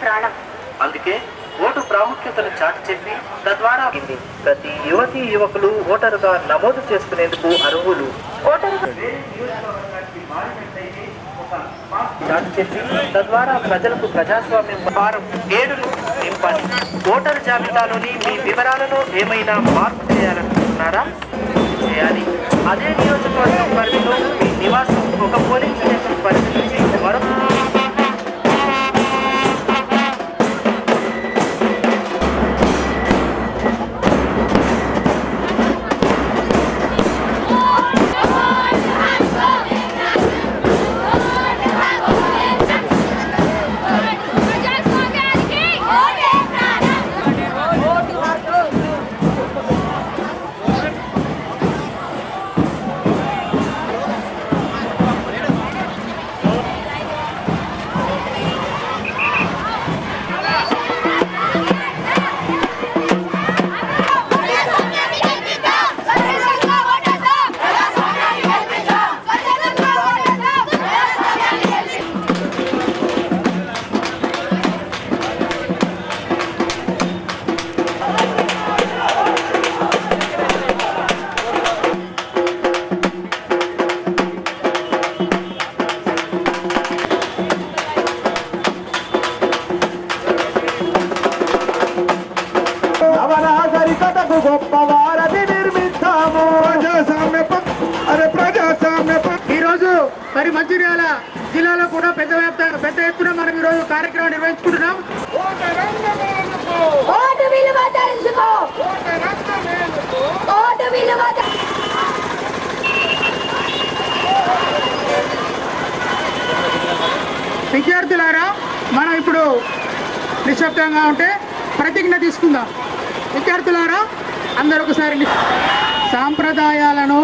ప్రాణం. అందుకే ఓటు ప్రాముఖ్యతను చాటి చెప్పి తద్వారా ప్రతి యువతీ యువకులు ఓటరుగా నమోదు చేసుకునేందుకు అర్హులు. చాటి చెప్పి తద్వారా ప్రజలకు ప్రజాస్వామ్యం వారం 7 నింపాలి. ఓటరు జాబితాలోని మీ వివరాలను ఏమైనా మార్పు చేయాలనుకుంటున్నారా? చేయాలి. అదే నియోజకవర్గం పరిధిలో మీ నివాసం ఒక పోలింగ్ స్టేషన్ పరిధి నుంచి మరొక గొప్పవారది నిర్మిస్తాము. ఈరోజు మరి మంచిర్యాల జిల్లాలో కూడా పెద్ద ఎత్తున మనం ఈరోజు కార్యక్రమం నిర్వహించుకుంటున్నాం. విద్యార్థులారా, మనం ఇప్పుడు నిశ్శబ్దంగా ఉంటే ప్రతిజ్ఞ తీసుకుందాం. విద్యార్థులారా, అందరూ ఒకసారి సాంప్రదాయాలను,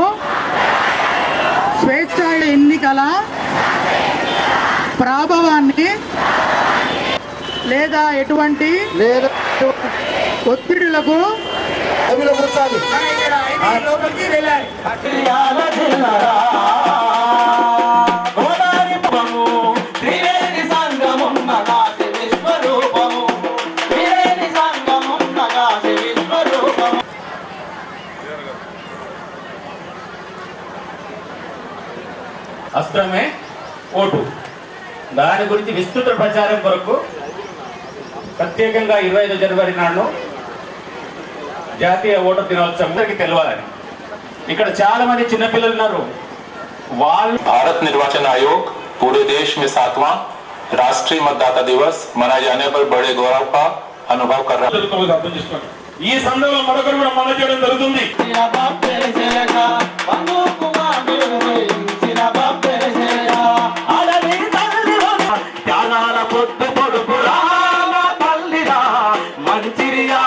స్వేచ్ఛ ఎన్నికల ప్రాభవాన్ని లేదా ఎటువంటి ఒత్తిడులకు అస్త్రమే ఓటు. దాని గురించి విస్తృత ప్రచారం కొరకు ప్రత్యేకంగా 25 జనవరి నాడు జాతీయ ఓటర్ దినోత్సవం తెలవాలని ఇక్కడ చాలా మంది చిన్నపిల్లలు ఉన్నారు. వాళ్ళు भारत निर्वाचन आयोग पूरे देश में 7वां राष्ट्रीय मतदाता दिवस मनाए जाने पर बड़े गौरव का अनुभव कर रहा है. ఈ సందర్భంలో మరొకరు కూడా మన చేయడం జరుగుతుంది. త్యాగాల పొద్దు పొడుపు రా తల్లిరా మంచిర్యాల